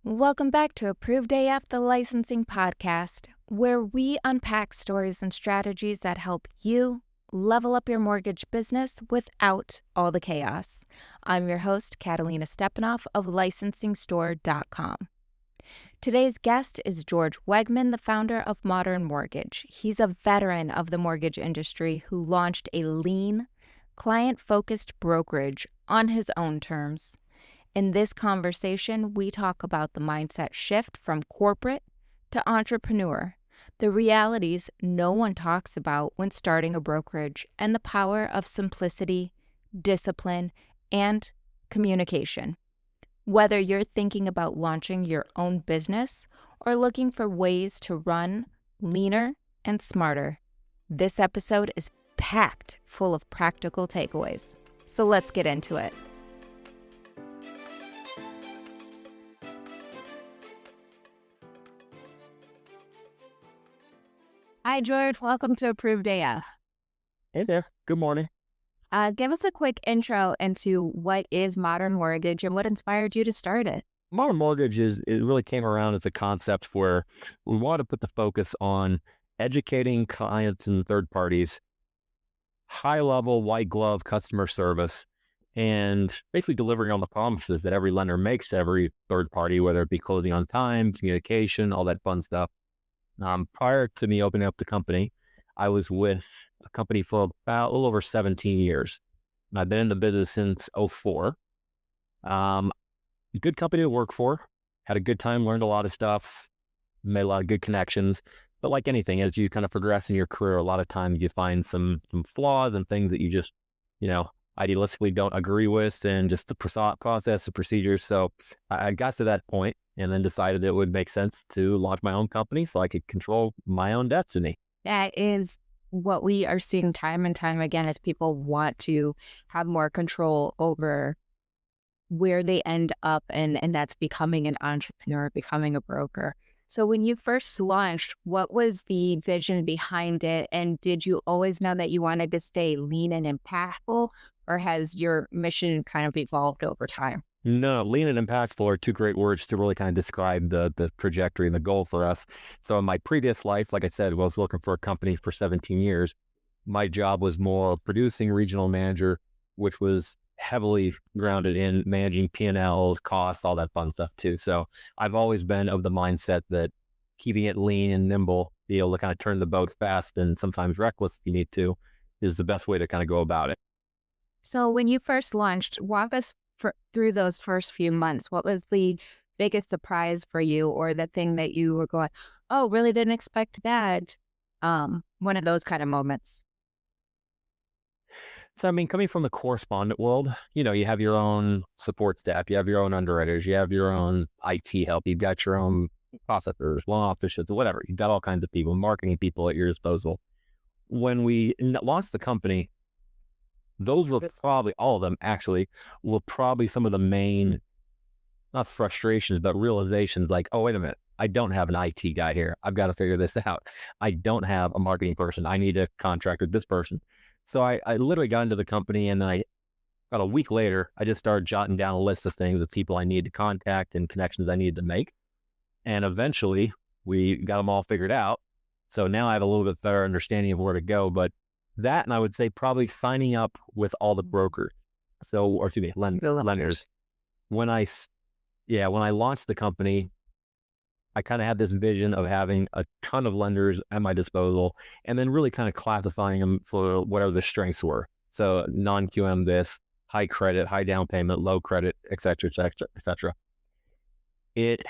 Welcome back to Approved AF, the licensing podcast, where we unpack stories and strategies that help you level up your mortgage business without all the chaos. I'm your host, Catalina Stepanoff of licensingstore.com. Today's guest is George Wegmann, the founder of Modern Mortgage. He's a veteran of the mortgage industry who launched a lean, client-focused brokerage on his own terms. In this conversation, we talk about the mindset shift from corporate to entrepreneur, the realities no one talks about when starting a brokerage, and the power of simplicity, discipline, and communication. Whether you're thinking about launching your own business or looking for ways to run leaner and smarter, this episode is packed full of practical takeaways. So let's get into it. Hi, George. Welcome to Approved AF. Hey there. Good morning. Give us a quick intro into what is Modern Mortgage and what inspired you to start it. Modern Mortgage it really came around as a concept where we want to put the focus on educating clients and third parties, high-level, white-glove customer service, and basically delivering on the promises that every lender makes to every third party, whether it be closing on time, communication, all that fun stuff. Prior to me opening up the company, I was with a company for about a little over 17 years. And I've been in the business since 2004. Good company to work for. Had a good time, learned a lot of stuff, made a lot of good connections. But like anything, as you kind of progress in your career, a lot of times you find some flaws and things that you just, idealistically don't agree with, and just the process, the procedures. So I got to that point and then decided it would make sense to launch my own company so I could control my own destiny. That is what we are seeing time and time again as people want to have more control over where they end up, and that's becoming an entrepreneur, becoming a broker. So when you first launched, what was the vision behind it? And did you always know that you wanted to stay lean and impactful, or has your mission kind of evolved over time? No, lean and impactful are two great words to really kind of describe the trajectory and the goal for us. So in my previous life, like I said, I was working for a company for 17 years. My job was more producing regional manager, which was heavily grounded in managing P&L, costs, all that fun stuff too. So I've always been of the mindset that keeping it lean and nimble, be able to kind of turn the boat fast and sometimes reckless if you need to, is the best way to kind of go about it. So when you first launched, walk us through those first few months. What was the biggest surprise for you, or the thing that you were going, oh, really didn't expect that? One of those kind of moments. So, coming from the correspondent world, you have your own support staff, you have your own underwriters, you have your own IT help, you've got your own processors, loan officers, whatever. You've got all kinds of people, marketing people at your disposal. When we launched the company, those were probably, all of them actually, were probably some of the main, not frustrations, but realizations like, oh, wait a minute, I don't have an IT guy here. I've got to figure this out. I don't have a marketing person. I need to contract with this person. So I literally got into the company, and then about a week later, I just started jotting down a list of things with people I needed to contact and connections I needed to make. And eventually we got them all figured out. So now I have a little bit better understanding of where to go. But that, and I would say probably signing up with all the brokers. Lenders. When I launched the company, I kind of had this vision of having a ton of lenders at my disposal, and then really kind of classifying them for whatever the strengths were. So non-QM this, high credit, high down payment, low credit, et cetera, et cetera, et cetera. It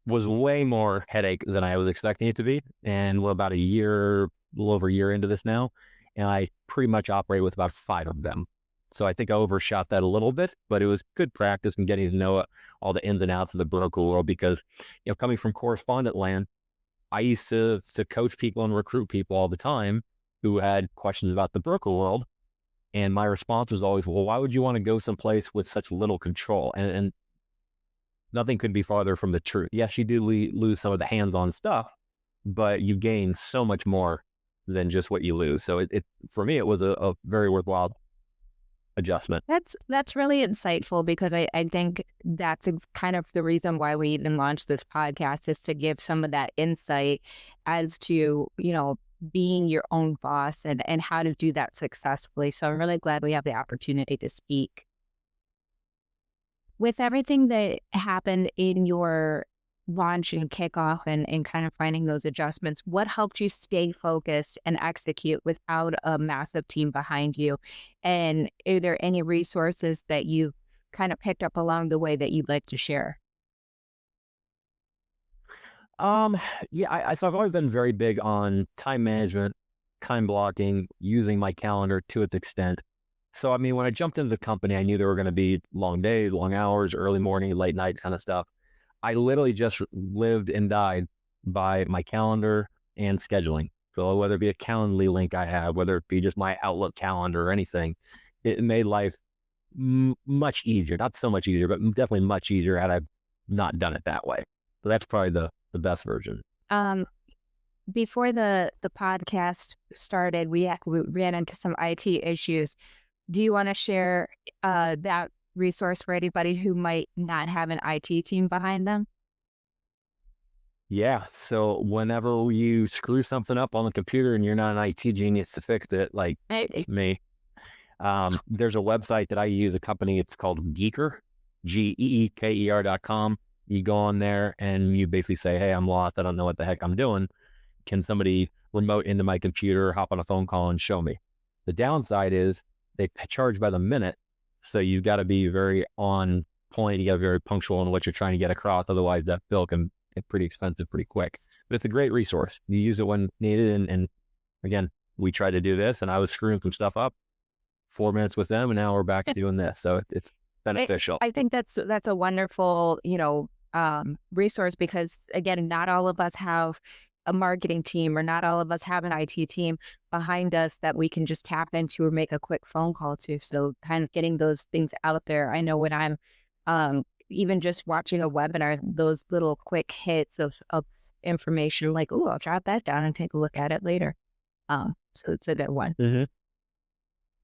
was way more headache than I was expecting it to be. And we're about a little over a year into this now, and I pretty much operate with about 5 of them. So I think I overshot that a little bit, but it was good practice in getting to know all the ins and outs of the broker world, because, coming from correspondent land, I used to coach people and recruit people all the time who had questions about the broker world. And my response was always, well, why would you want to go someplace with such little control? And nothing could be farther from the truth. Yes, you do lose some of the hands-on stuff, but you gain so much more than just what you lose. So it for me, it was a very worthwhile adjustment. That's really insightful because I think that's kind of the reason why we even launched this podcast, is to give some of that insight as to, being your own boss and how to do that successfully. So I'm really glad we have the opportunity to speak. With everything that happened in your launch and kickoff and kind of finding those adjustments, what helped you stay focused and execute without a massive team behind you? And are there any resources that you kind of picked up along the way that you'd like to share? So I've always been very big on time management, time blocking, using my calendar to its extent. So, I mean, when I jumped into the company, I knew there were going to be long days, long hours, early morning, late night kind of stuff. I literally just lived and died by my calendar and scheduling. So whether it be a Calendly link I have, whether it be just my Outlook calendar or anything, it made life much easier. Not so much easier, but definitely much easier had I not done it that way. So that's probably the best version. Before the podcast started, we ran into some IT issues. Do you want to share that resource for anybody who might not have an IT team behind them? Yeah. So whenever you screw something up on the computer and you're not an IT genius to fix it, like me, there's a website that I use, a company, it's called Geeker, GEEKER.com. You go on there and you basically say, hey, I'm lost. I don't know what the heck I'm doing. Can somebody remote into my computer, hop on a phone call and show me? The downside is they charge by the minute. So you've got to be very on point. You got to be very punctual in what you're trying to get across. Otherwise, that bill can get pretty expensive pretty quick. But it's a great resource. You use it when needed. And again, we tried to do this and I was screwing some stuff up. 4 minutes with them and now we're back to doing this. So it's beneficial. I think that's a wonderful, resource because, again, not all of us have a marketing team or not all of us have an IT team behind us that we can just tap into or make a quick phone call to. So kind of getting those things out there. I know when I'm even just watching a webinar, those little quick hits of information like, oh, I'll jot that down and take a look at it later. So it's a good one. Mm-hmm.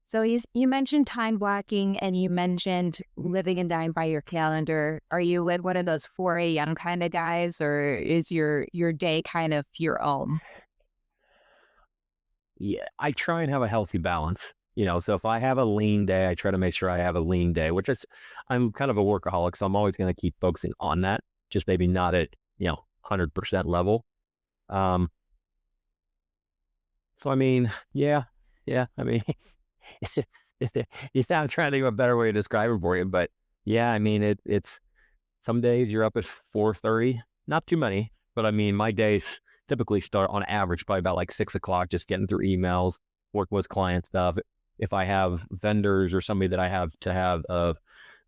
So you mentioned time blocking and you mentioned living and dying by your calendar. Are you one of those 4 a.m. kind of guys, or is your day kind of your own? Yeah, I try and have a healthy balance. So if I have a lean day, I try to make sure I have a lean day, which is, I'm kind of a workaholic, so I'm always going to keep focusing on that, just maybe not at, 100% level. So, I mean, yeah, I mean, I'm trying to think of a better way to describe it for you, but yeah, I mean, it's some days you're up at 4:30, not too many, but I mean, my days typically start on average probably about like 6 o'clock, just getting through emails, work with client stuff. If I have vendors or somebody that I have to have a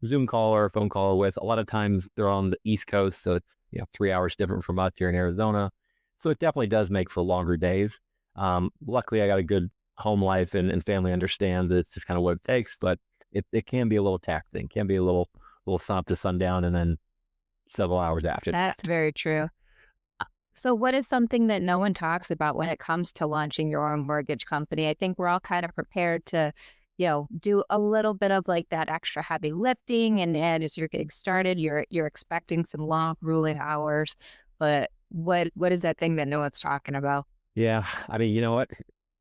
Zoom call or a phone call with, a lot of times they're on the East Coast, so it's 3 hours different from us here in Arizona. So it definitely does make for longer days. Luckily, I got a good home life and family understand that it's just kind of what it takes, but it can be a little taxing, can be a little sun up to sundown and then several hours after that. That's very true. So what is something that no one talks about when it comes to launching your own mortgage company? I think we're all kind of prepared to, do a little bit of like that extra heavy lifting. And as you're getting started, you're expecting some long, grueling hours. But what is that thing that no one's talking about? Yeah. I mean, you know what?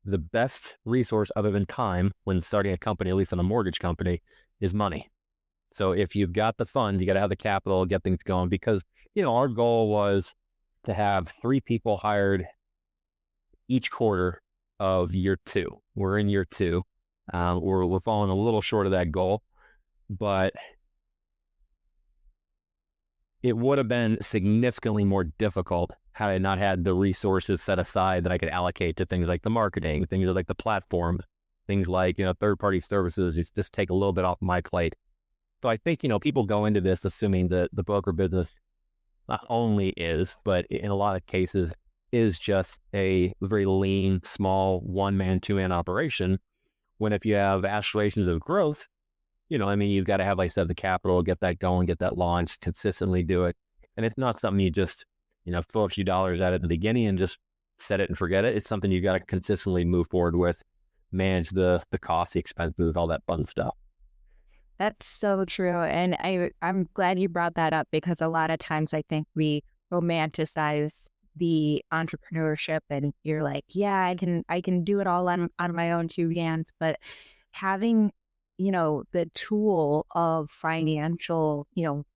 The best resource other than time when starting a company, at least in a mortgage company, is money. So if you've got the funds, you got to have the capital, get things going, because, our goal was to have 3 people hired each quarter of year 2. We're in year 2. We're falling a little short of that goal, but it would have been significantly more difficult had I not had the resources set aside that I could allocate to things like the marketing, things like the platform, things like, third-party services, just take a little bit off my plate. So I think, people go into this assuming that the broker business not only is, but in a lot of cases is just a very lean, small, one-man, two-man operation, when if you have aspirations of growth, you've got to have, like I said, the capital, get that going, get that launched, consistently do it. And it's not something you just, throw a few dollars at it at the beginning and just set it and forget it. It's something you got to consistently move forward with, manage the costs, the expenses, all that fun stuff. That's so true. And I'm glad you brought that up, because a lot of times I think we romanticize the entrepreneurship, and you're like, yeah, I can do it all on my own two hands. But having, the tool of financial,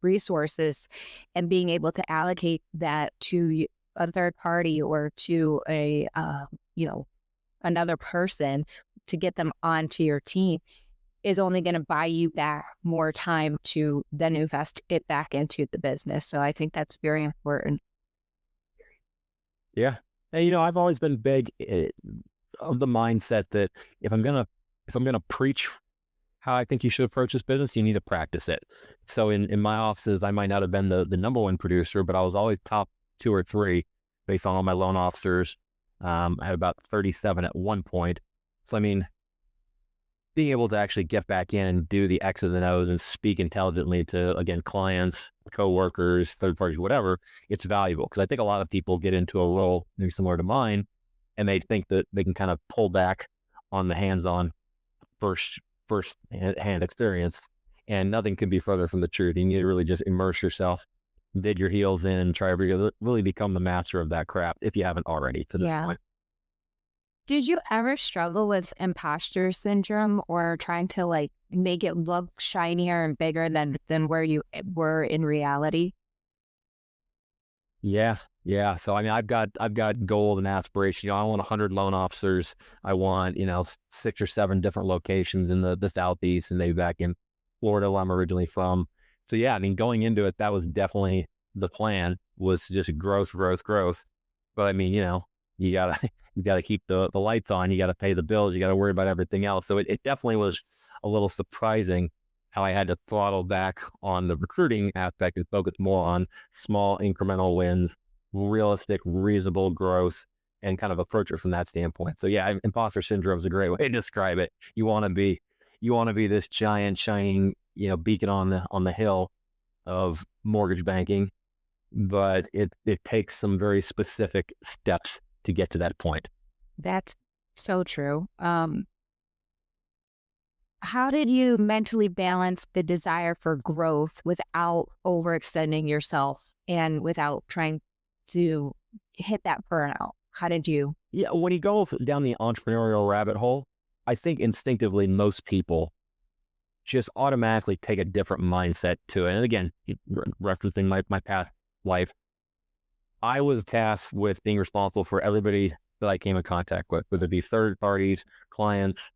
resources, and being able to allocate that to a third party or to a, another person to get them onto your team is only going to buy you back more time to then invest it back into the business. So I think that's very important. Yeah. And, I've always been big of the mindset that if I'm going to preach how I think you should approach this business, you need to practice it. So in my offices, I might not have been the number one producer, but I was always top 2 or 3 based on all my loan officers. I had about 37 at one point. So, being able to actually get back in and do the X's and O's and speak intelligently to, again, clients, coworkers, third parties, whatever, it's valuable. Because I think a lot of people get into a role maybe similar to mine, and they think that they can kind of pull back on the hands-on first hand experience, and nothing could be further from the truth. You need to really just immerse yourself, dig your heels in, and try to really become the master of that craft if you haven't already to this point. Did you ever struggle with imposter syndrome, or trying to make it look shinier and bigger than where you were in reality? Yeah. So I've got goal and aspiration. I want 100 loan officers. I want 6 or 7 different locations in the Southeast, and maybe back in Florida, where I'm originally from. So yeah, going into it, that was definitely the plan, was just growth. But you gotta keep the lights on. You gotta pay the bills. You gotta worry about everything else. So it definitely was a little surprising how I had to throttle back on the recruiting aspect and focus more on small incremental wins, realistic, reasonable growth, and kind of approach it from that standpoint. So yeah, imposter syndrome is a great way to describe it. You want to be this giant shining, beacon on the hill of mortgage banking, but it takes some very specific steps to get to that point. That's so true. How did you mentally balance the desire for growth without overextending yourself and without trying to hit that burnout? How did you? Yeah, when you go down the entrepreneurial rabbit hole, I think instinctively most people just automatically take a different mindset to it. And again, referencing my past life, I was tasked with being responsible for everybody that I came in contact with, whether it be third parties, clients,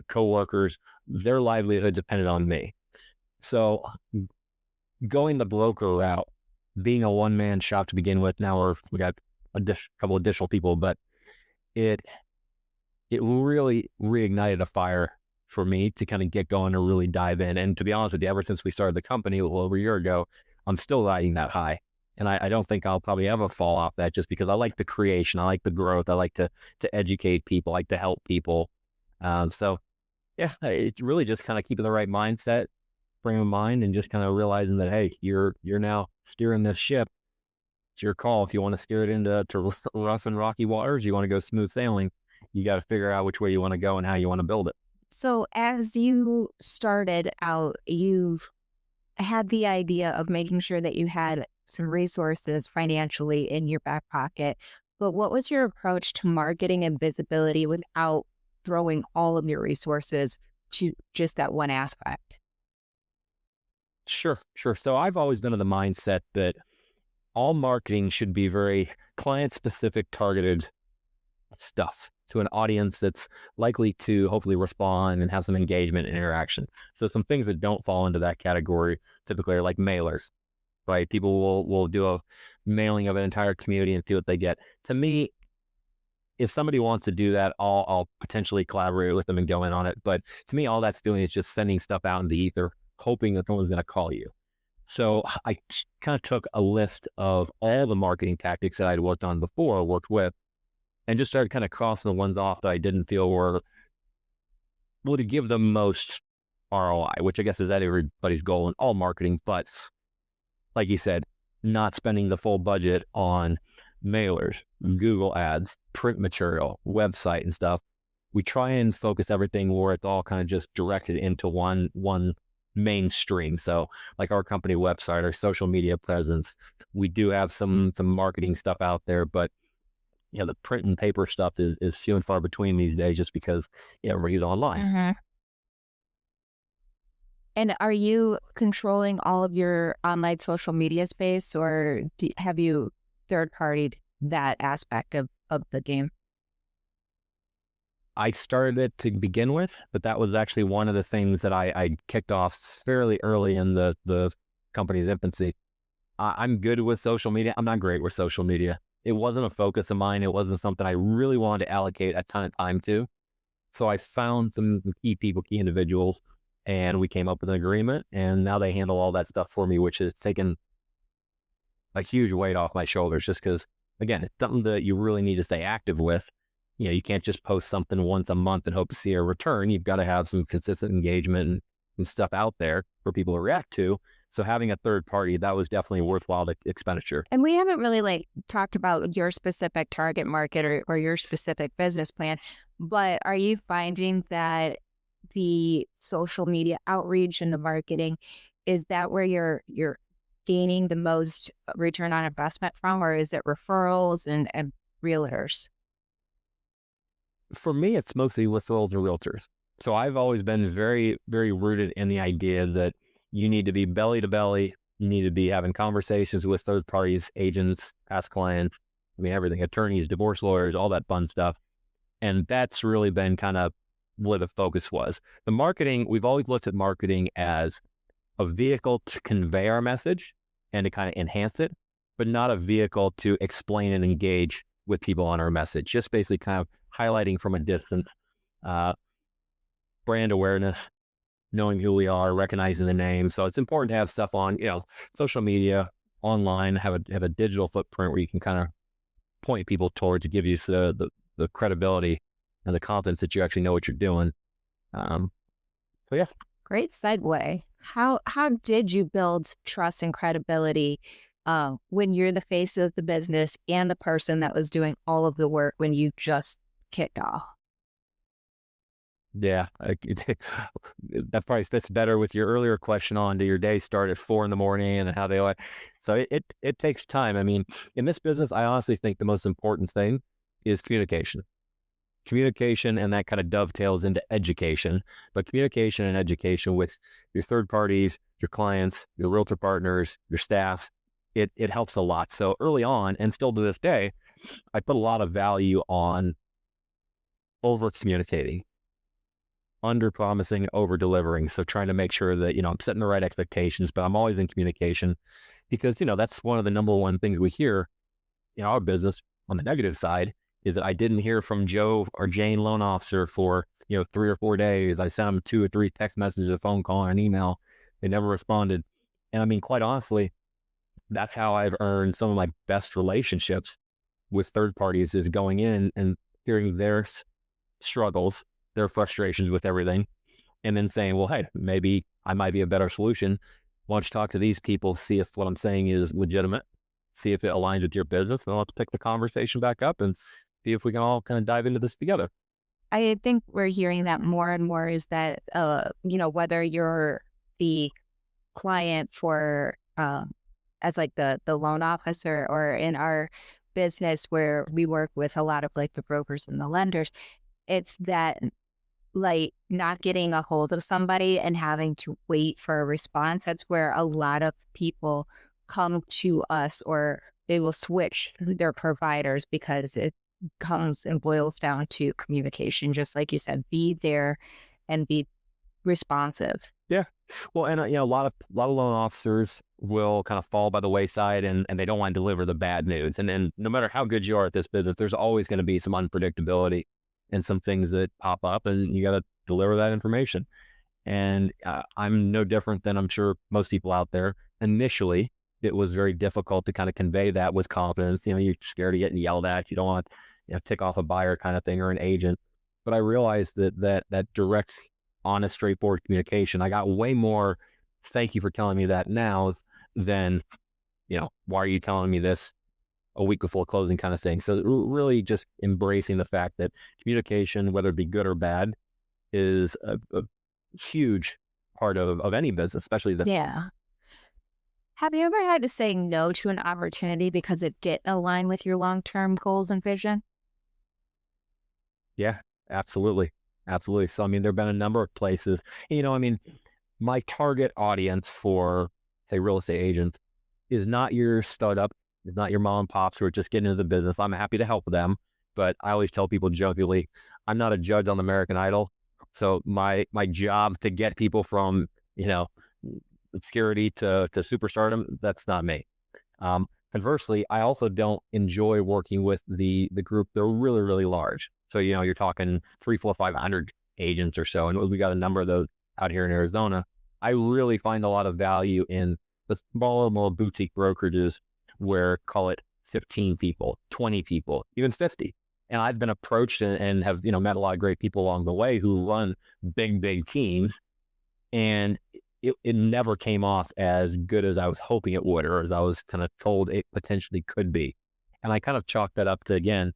coworkers. Their livelihood depended on me. So going the broker route, being a one-man shop to begin with, now we got a couple additional people, but it really reignited a fire for me to kind of get going and really dive in. And to be honest with you, ever since we started the company a little over a year ago, I'm still riding that high. And I don't think I'll probably ever fall off that, just because I like the creation. I like the growth. I like to educate people, I like to help people. So yeah, it's really just kind of keeping the right mindset, frame of mind, and just kind of realizing that, hey, you're now steering this ship. It's your call. If you want to steer it into rough and rocky waters, you want to go smooth sailing, you got to figure out which way you want to go and how you want to build it. So as you started out, you've had the idea of making sure that you had some resources financially in your back pocket. But what was your approach to marketing and visibility without throwing all of your resources to just that one aspect? Sure. So I've always been of the mindset that all marketing should be very client-specific, targeted stuff to an audience that's likely to hopefully respond and have some engagement and interaction. So some things that don't fall into that category typically are like mailers, right? People will do a mailing of an entire community and see what they get. To me, if somebody wants to do that, I'll potentially collaborate with them and go in on it. But to me, all that's doing is just sending stuff out in the ether, hoping that someone's going to call you. So I kind of took a list of all the marketing tactics that I'd worked on before, worked with, and just started kind of crossing the ones off that I didn't feel were to give the most ROI, which I guess is everybody's goal in all marketing. But like you said, not spending the full budget on mailers, Google ads, print material, website and stuff. We try and focus everything where it's all kind of just directed into one mainstream. So like our company website, our social media presence, we do have some marketing stuff out there, but the print and paper stuff is few and far between these days just because we're using online. Mm-hmm. And are you controlling all of your online social media space, or have you third-partied that aspect of the game? I started it to begin with, but that was actually one of the things that I kicked off fairly early in the company's infancy. I'm good with social media. I'm not great with social media. It wasn't a focus of mine. It wasn't something I really wanted to allocate a ton of time to. So I found some key people, key individuals, and we came up with an agreement, and now they handle all that stuff for me, which has taken a huge weight off my shoulders just because, again, it's something that you really need to stay active with. You can't just post something once a month and hope to see a return. You've got to have some consistent engagement and stuff out there for people to react to. So having a third party, that was definitely a worthwhile expenditure. And we haven't really talked about your specific target market or your specific business plan, but are you finding that the social media outreach and the marketing, is that where you're gaining the most return on investment from, or is it referrals and realtors? For me, it's mostly referrals and realtors. So I've always been very, very rooted in the idea that you need to be belly to belly. You need to be having conversations with third parties, agents, past clients, everything, attorneys, divorce lawyers, all that fun stuff. And that's really been kind of where the focus was. The marketing, we've always looked at marketing as a vehicle to convey our message and to kind of enhance it, but not a vehicle to explain and engage with people on our message. Just basically kind of highlighting from a distance, brand awareness, knowing who we are, recognizing the name. So it's important to have stuff on, social media, online, have a digital footprint where you can kind of point people towards to give you the credibility and the confidence that you actually know what you're doing. So yeah. Great segue. How did you build trust and credibility when you're the face of the business and the person that was doing all of the work when you just kicked off? Yeah, that probably fits better with your earlier question on, do your day start at 4 a.m. and how they like. So it takes time. In this business, I honestly think the most important thing is communication. Communication, and that kind of dovetails into education, but communication and education with your third parties, your clients, your realtor partners, your staff, it helps a lot. So early on, and still to this day, I put a lot of value on over communicating, under promising, over delivering. So trying to make sure that, I'm setting the right expectations, but I'm always in communication because, that's one of the number one things we hear in our business on the negative side is that I didn't hear from Joe or Jane loan officer for, 3 or 4 days. I sent them 2 or 3 text messages, a phone call, or an email. They never responded. And quite honestly, that's how I've earned some of my best relationships with third parties, is going in and hearing their struggles, their frustrations with everything, and then saying, well, hey, maybe I might be a better solution. Why don't you talk to these people, see if what I'm saying is legitimate, see if it aligns with your business, and I'll have to pick the conversation back up and see if we can all kind of dive into this together. I think we're hearing that more and more, is that, whether you're the client for, as the loan officer, or in our business where we work with a lot of the brokers and the lenders, it's that not getting a hold of somebody and having to wait for a response. That's where a lot of people come to us, or they will switch their providers, because it comes and boils down to communication. Just like you said, be there and be responsive. Yeah. Well, and a lot of loan officers will kind of fall by the wayside, and they don't want to deliver the bad news. And no matter how good you are at this business, there's always going to be some unpredictability and some things that pop up, and you got to deliver that information. And I'm no different than I'm sure most people out there. Initially, it was very difficult to kind of convey that with confidence. You're scared of getting yelled at. You don't want to tick off a buyer kind of thing, or an agent. But I realized that direct, honest, straightforward communication, I got way more thank you for telling me that now than, why are you telling me this a week before closing kind of thing. So really just embracing the fact that communication, whether it be good or bad, is a huge part of any business, especially this. Yeah. Have you ever had to say no to an opportunity because it didn't align with your long-term goals and vision? Yeah, absolutely. Absolutely. So, I mean, there've been a number of places, I mean, my target audience for, say, real estate agents is not your startup, it's not your mom and pops who are just getting into the business. I'm happy to help them, but I always tell people jokingly, I'm not a judge on American Idol. So my job to get people from, obscurity to superstardom, that's not me. Conversely, I also don't enjoy working with the group. They're really, really large. So, you're talking 300, 400, 500 agents or so. And we got a number of those out here in Arizona. I really find a lot of value in the smaller, more boutique brokerages where, call it 15 people, 20 people, even 50. And I've been approached and have, met a lot of great people along the way who run big, big teams. And it never came off as good as I was hoping it would, or as I was kind of told it potentially could be. And I kind of chalked that up to, again,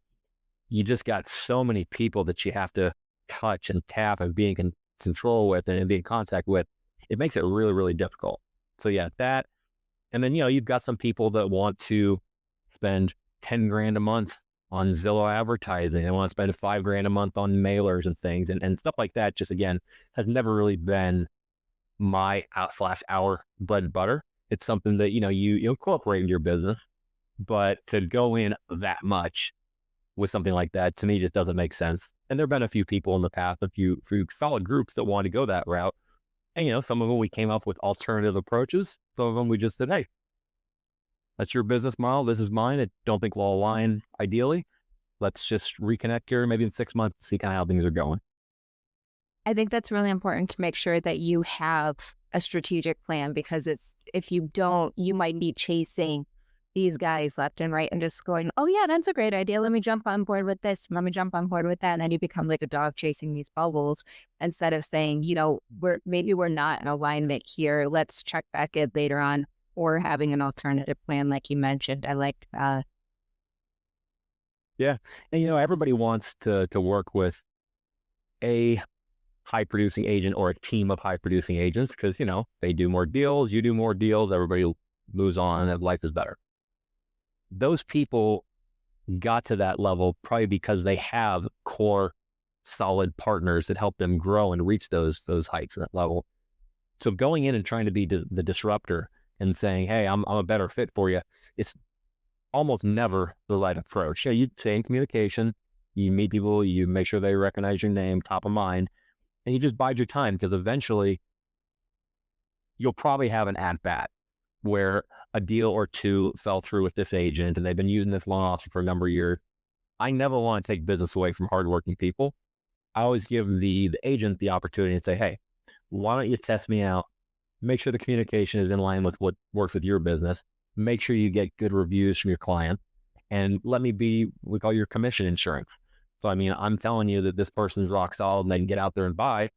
you just got so many people that you have to touch and tap and be in control with and be in contact with. It makes it really, really difficult. So yeah, that. And then, you've got some people that want to spend 10 grand a month on Zillow advertising. They want to spend $5 grand a month on mailers and things and stuff like that. Just, again, has never really been my /our bread and butter. It's something that, you incorporate in your business, but to go in that much with something like that, to me, just doesn't make sense. And there've been a few people in the past, a few solid groups that want to go that route. And, some of them we came up with alternative approaches. Some of them we just said, hey, that's your business model. This is mine. I don't think we'll align ideally. Let's just reconnect here maybe in 6 months, see kind of how things are going. I think that's really important to make sure that you have a strategic plan, because if you don't, you might be chasing these guys left and right and just going, oh yeah, that's a great idea. Let me jump on board with this. Let me jump on board with that. And then you become like a dog chasing these bubbles instead of saying, we're not in alignment here. Let's check back in later on, or having an alternative plan like you mentioned. I like that. Yeah. And, everybody wants to work with a high producing agent or a team of high producing agents because, they do more deals, you do more deals, everybody moves on and life is better. Those people got to that level probably because they have core solid partners that help them grow and reach those heights at that level. So going in and trying to be the disruptor and saying, hey, I'm a better fit for you, it's almost never the right approach. You stay in communication, you meet people, you make sure they recognize your name, top of mind, and you just bide your time, because eventually you'll probably have an at-bat where a deal or two fell through with this agent and they've been using this loan officer for a number of years. I never want to take business away from hardworking people. I always give the agent the opportunity to say, hey, why don't you test me out? Make sure the communication is in line with what works with your business. Make sure you get good reviews from your client, and let me be, we call your commission insurance. So, I mean, I'm telling you that this person's rock solid and they can get out there and buy,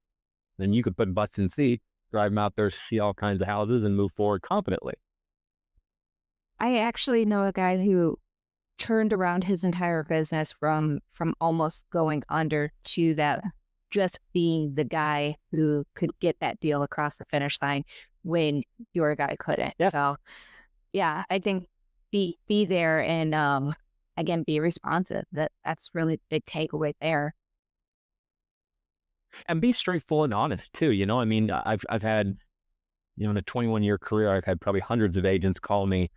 then you could put butts in seats, drive them out there, see all kinds of houses and move forward confidently. I actually know a guy who turned around his entire business from almost going under to that, just being the guy who could get that deal across the finish line when your guy couldn't. Yeah. So yeah, I think be there and again, be responsive. That's really big takeaway there. And be straightforward and honest too. I mean, I've had, in a 21-year career, I've had probably hundreds of agents call me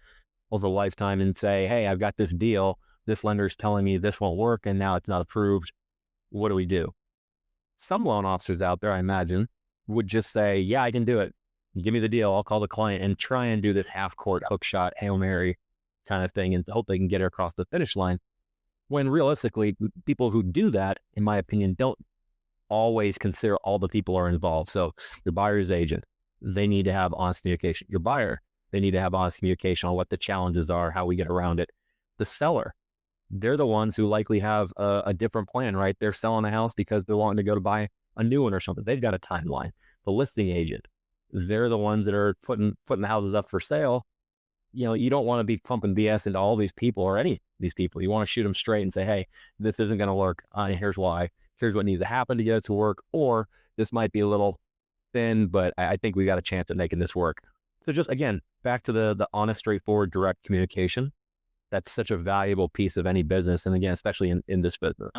over a lifetime and say, hey, I've got this deal. This lender's telling me this won't work and now it's not approved. What do we do? Some loan officers out there, I imagine, would just say, yeah, I can do it. Give me the deal. I'll call the client, and try and do this half-court hook shot, Hail Mary kind of thing and hope they can get her across the finish line. When realistically, people who do that, in my opinion, don't always consider all the people are involved. So your buyer's agent, they need to have honest communication. Your buyer, they need to have honest communication on what the challenges are, how we get around it. The seller, they're the ones who likely have a different plan, right? They're selling a house because they're wanting to go to buy a new one or something. They've got a timeline. The listing agent, they're the ones that are putting the houses up for sale. You don't want to be pumping BS into all these people or any of these people. You want to shoot them straight and say, hey, this isn't going to work. Here's why. Here's what needs to happen to get it to work. Or this might be a little thin, but I think we got a chance at making this work. So just, again, back to the honest, straightforward, direct communication. That's such a valuable piece of any business. And again, especially in this business.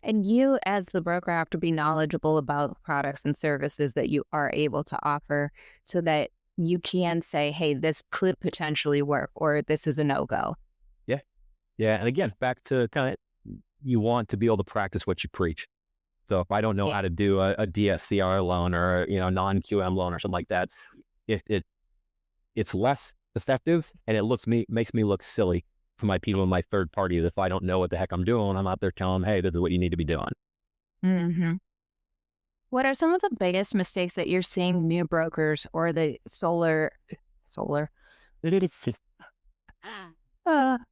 And you, as the broker, have to be knowledgeable about products and services that you are able to offer so that you can say, hey, this could potentially work, or this is a no-go. Yeah. Yeah. And again, back to kind of, you want to be able to practice what you preach. So if I don't know how to do a DSCR loan or, non-QM loan or something like that, it's less effective, and it makes me look silly to my people in my third party. If I don't know what the heck I'm doing, I'm out there telling them, hey, this is what you need to be doing. Mm-hmm. What are some of the biggest mistakes that you're seeing new brokers or the solar?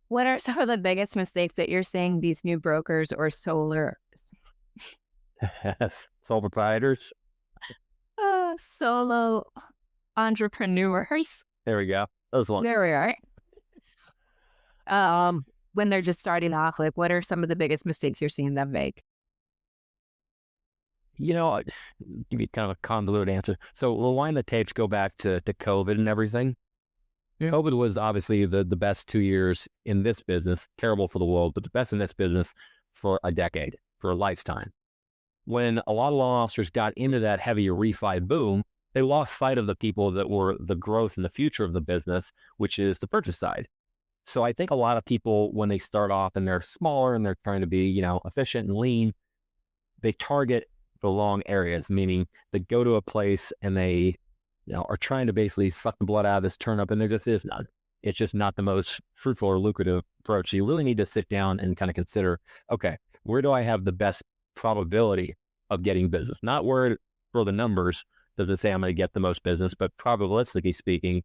What are some of the biggest mistakes that you're seeing these new brokers or solo entrepreneurs? There we go. That was one. There we are. When they're just starting off, like, what are some of the biggest mistakes you're seeing them make? I'll give you kind of a convoluted answer. So we'll wind the tapes, go back to COVID and everything. Yeah. COVID was obviously the best 2 years in this business, terrible for the world, but the best in this business for a decade, for a lifetime. When a lot of loan officers got into that heavy refi boom, they lost sight of the people that were the growth and the future of the business, which is the purchase side. So I think a lot of people, when they start off and they're smaller and they're trying to be, efficient and lean, they target the wrong areas, meaning they go to a place and they, are trying to basically suck the blood out of this turnip, and there just is none. It's just not the most fruitful or lucrative approach. So you really need to sit down and kind of consider, okay, where do I have the best probability of getting business? Not where for the numbers does it say I'm going to get the most business, but probabilistically speaking,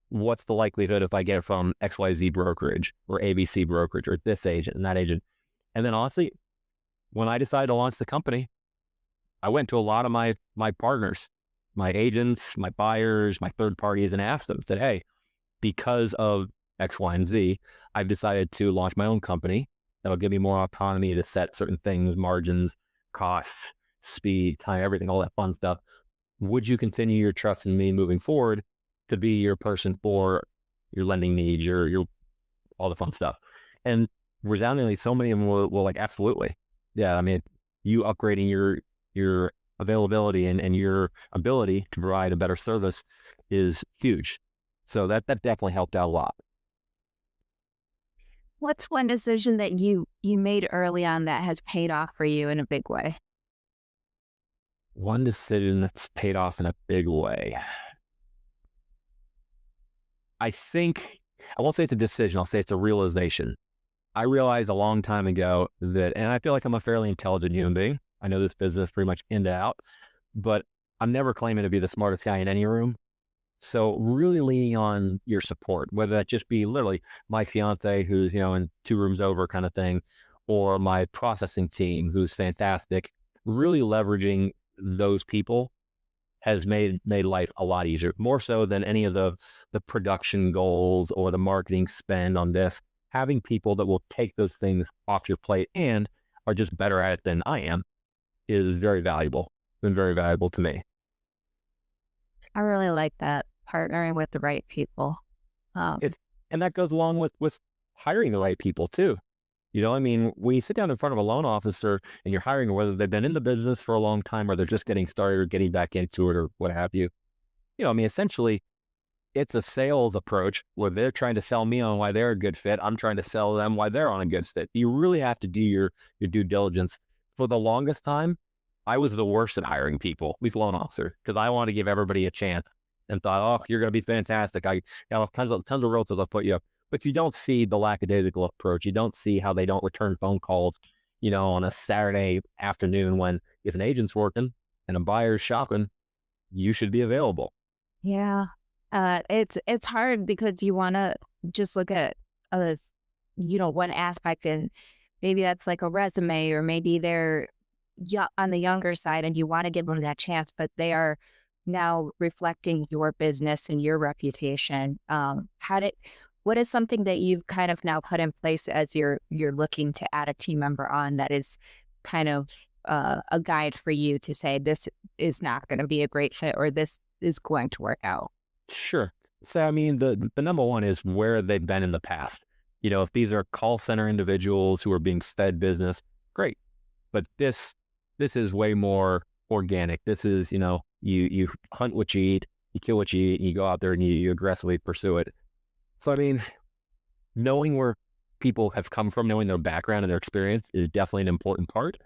what's the likelihood if I get it from XYZ brokerage or ABC brokerage or this agent and that agent? And then honestly, when I decided to launch the company, I went to a lot of my partners, my agents, my buyers, my third parties, and asked them, said, hey, because of X, Y, and Z, I've decided to launch my own company that'll give me more autonomy to set certain things, margins, costs, speed, time, everything, all that fun stuff. Would you continue your trust in me moving forward to be your person for your lending need, your all the fun stuff? And resoundingly, so many of them will like, absolutely. Yeah, I mean, you upgrading your availability and your ability to provide a better service is huge. So that definitely helped out a lot. What's one decision that you made early on that has paid off for you in a big way? One decision that's paid off in a big way. I think, I won't say it's a decision, I'll say it's a realization. I realized a long time ago that, and I feel like I'm a fairly intelligent human being. I know this business pretty much in and out, but I'm never claiming to be the smartest guy in any room. So really leaning on your support, whether that just be literally my fiance who's, in 2 rooms over kind of thing, or my processing team who's fantastic, really leveraging those people has made life a lot easier, more so than any of the production goals or the marketing spend on this. Having people that will take those things off your plate and are just better at it than I am is very valuable. Been very valuable to me. I really like that, partnering with the right people. And that goes along with hiring the right people too. When you sit down in front of a loan officer and you're hiring, whether they've been in the business for a long time or they're just getting started or getting back into it or what have you, essentially it's a sales approach where they're trying to sell me on why they're a good fit. I'm trying to sell them why they're on a good fit. You really have to do your due diligence. For the longest time, I was the worst at hiring people, with loan officers, because I wanted to give everybody a chance and thought, oh, you're going to be fantastic. I have tons of realtors I'll put you up. But you don't see the lackadaisical approach. You don't see how they don't return phone calls, on a Saturday afternoon when if an agent's working and a buyer's shopping, you should be available. Yeah. It's hard because you want to just look at one aspect, and maybe that's like a resume, or maybe they're on the younger side and you want to give them that chance, but they are now reflecting your business and your reputation. What is something that you've kind of now put in place as you're looking to add a team member on that is kind of a guide for you to say this is not going to be a great fit or this is going to work out? Sure. So, I mean, the number one is where they've been in the past. If these are call center individuals who are being fed business, great. But this is way more organic. This is, you hunt what you eat, you kill what you eat, and you go out there and you aggressively pursue it. So, I mean, knowing where people have come from, knowing their background and their experience is definitely an important part.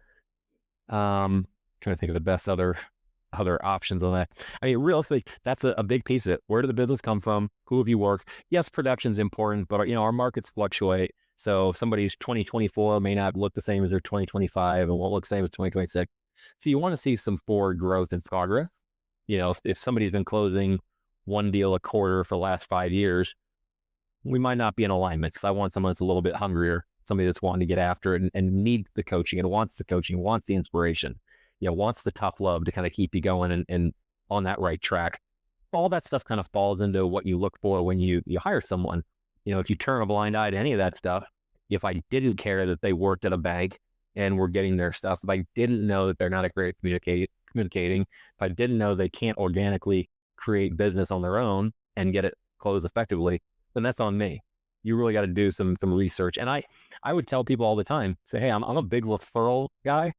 Trying to think of the best other options on that. I mean, realistically, that's a big piece of it. Where did the business come from? Who have you worked? Yes, production's important, but our markets fluctuate. So somebody's 2024 may not look the same as their 2025 and won't look the same as 2026. So you want to see some forward growth and progress. If somebody's been closing one deal a quarter for the last 5 years, we might not be in alignment. So I want someone that's a little bit hungrier, somebody that's wanting to get after it and needs the coaching and wants the coaching, wants the inspiration, wants the tough love to kind of keep you going and on that right track. All that stuff kind of falls into what you look for when you hire someone. If you turn a blind eye to any of that stuff, if I didn't care that they worked at a bank and were getting their stuff, if I didn't know that they're not a great communicating, if I didn't know they can't organically create business on their own and get it closed effectively, then that's on me. You really got to do some research. And I would tell people all the time, say, hey, I'm a big referral guy.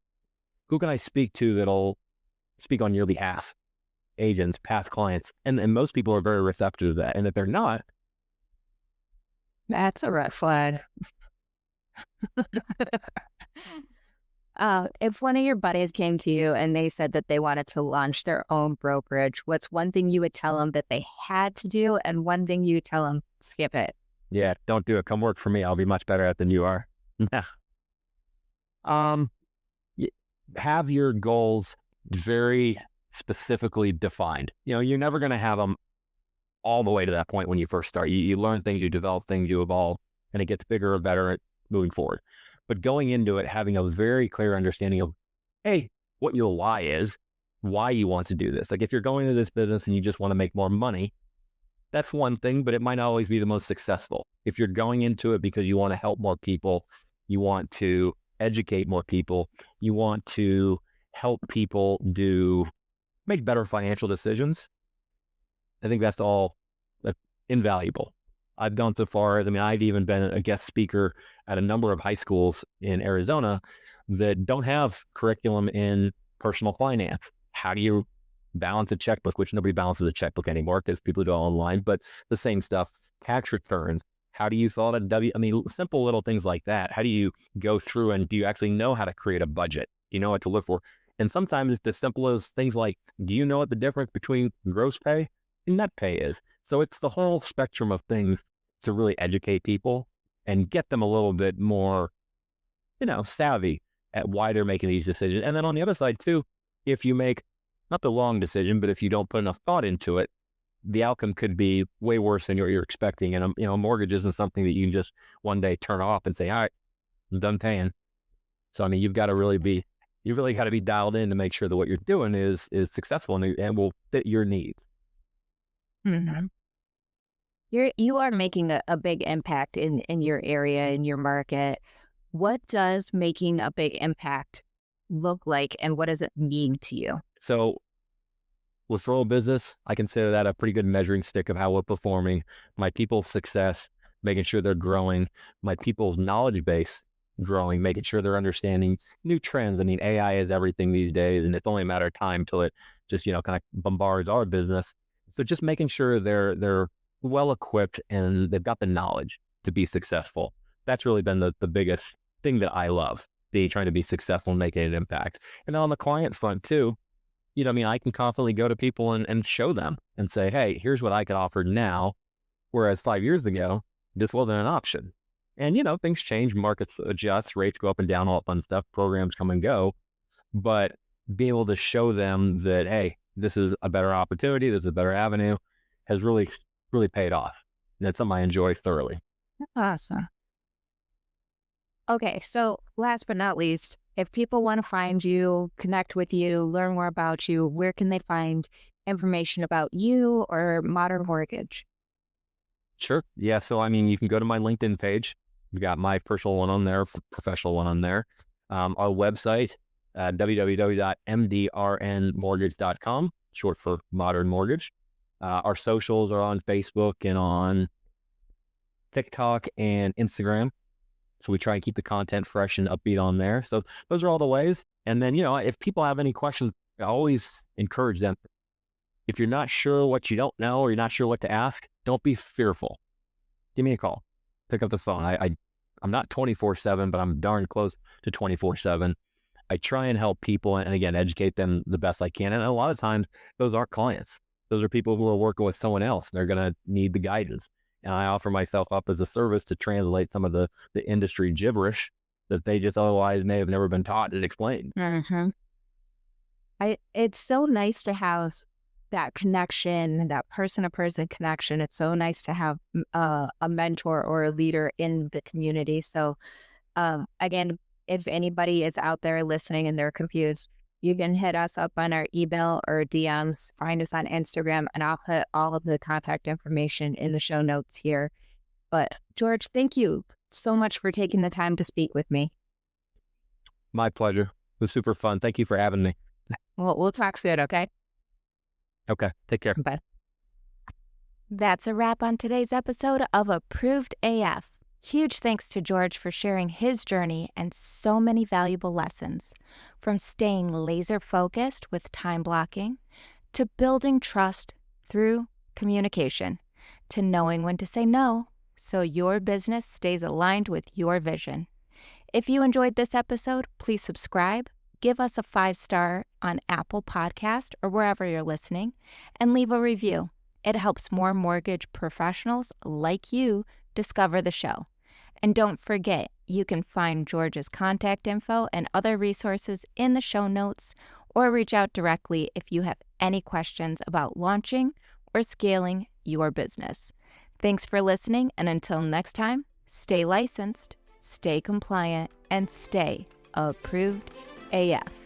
Who can I speak to that'll speak on your behalf? Agents, past clients. And most people are very receptive to that. And if they're not, that's a red flag. If one of your buddies came to you and they said that they wanted to launch their own brokerage, what's one thing you would tell them that they had to do and one thing you would tell them, skip it? Yeah, don't do it. Come work for me. I'll be much better at it than you are. Have your goals very specifically defined. You're never going to have them all the way to that point when you first start. You learn things, you develop things, you evolve, and it gets bigger and better moving forward. But going into it, having a very clear understanding of, hey, what your why is, why you want to do this. Like if you're going into this business and you just want to make more money, that's one thing, but it might not always be the most successful. If you're going into it because you want to help more people, you want to educate more people, you want to help people make better financial decisions, I think that's all invaluable. I've gone so far as, I've even been a guest speaker at a number of high schools in Arizona that don't have curriculum in personal finance. How do you balance a checkbook, which nobody balances a checkbook anymore because people do it online, but the same stuff, tax returns. How do you fill out a simple little things like that. How do you go through and do you actually know how to create a budget? Do you know what to look for? And sometimes it's as simple as things like, do you know what the difference between gross pay and net pay is? So it's the whole spectrum of things to really educate people and get them a little bit more, savvy at why they're making these decisions. And then on the other side too, if you make not the wrong decision, but if you don't put enough thought into it, the outcome could be way worse than you're expecting. And a mortgage isn't something that you can just one day turn off and say, all right, I'm done paying. So you've got to really be dialed in to make sure that what you're doing is successful and will fit your needs. Mm-hmm. You are making a big impact in your area, in your market. What does making a big impact look like and what does it mean to you? So referral business, I consider that a pretty good measuring stick of how we're performing. My people's success, making sure they're growing. My people's knowledge base growing, making sure they're understanding new trends. AI is everything these days, and it's only a matter of time till it just, kind of bombards our business. So just making sure they're well equipped and they've got the knowledge to be successful. That's really been the biggest thing that I love, trying to be successful and making an impact. And on the client front too, I can constantly go to people and show them and say, hey, here's what I could offer now. Whereas 5 years ago, this wasn't an option. And, things change, markets adjust, rates go up and down, all that fun stuff, programs come and go. But being able to show them that, hey, this is a better opportunity, this is a better avenue, has really, really paid off. And that's something I enjoy thoroughly. Awesome. Okay, so last but not least, if people want to find you, connect with you, learn more about you, where can they find information about you or Modern Mortgage? Sure. Yeah. So, you can go to my LinkedIn page. We've got my personal one on there, professional one on there. Our website, www.mdrnmortgage.com, short for Modern Mortgage. Our socials are on Facebook and on TikTok and Instagram. So we try and keep the content fresh and upbeat on there. So those are all the ways. And then, if people have any questions, I always encourage them. If you're not sure what you don't know or you're not sure what to ask, don't be fearful. Give me a call. Pick up the phone. I'm not 24/7, but I'm darn close to 24/7. I try and help people and again, educate them the best I can. And a lot of times those aren't clients. Those are people who are working with someone else. And they're going to need the guidance. And I offer myself up as a service to translate some of the industry gibberish that they just otherwise may have never been taught and explained. Mm-hmm. It's so nice to have that connection, that person-to-person connection. It's so nice to have a mentor or a leader in the community. So again, if anybody is out there listening and they're confused, you can hit us up on our email or DMs, find us on Instagram, and I'll put all of the contact information in the show notes here. But George, thank you so much for taking the time to speak with me. My pleasure. It was super fun. Thank you for having me. Well, we'll talk soon, okay? Okay. Take care. Bye. That's a wrap on today's episode of Approved AF. Huge thanks to George for sharing his journey and so many valuable lessons, from staying laser-focused with time blocking, to building trust through communication, to knowing when to say no so your business stays aligned with your vision. If you enjoyed this episode, please subscribe, give us a 5-star on Apple Podcast or wherever you're listening, and leave a review. It helps more mortgage professionals like you discover the show. And don't forget, you can find George's contact info and other resources in the show notes, or reach out directly if you have any questions about launching or scaling your business. Thanks for listening, and until next time, stay licensed, stay compliant, and stay approved AF.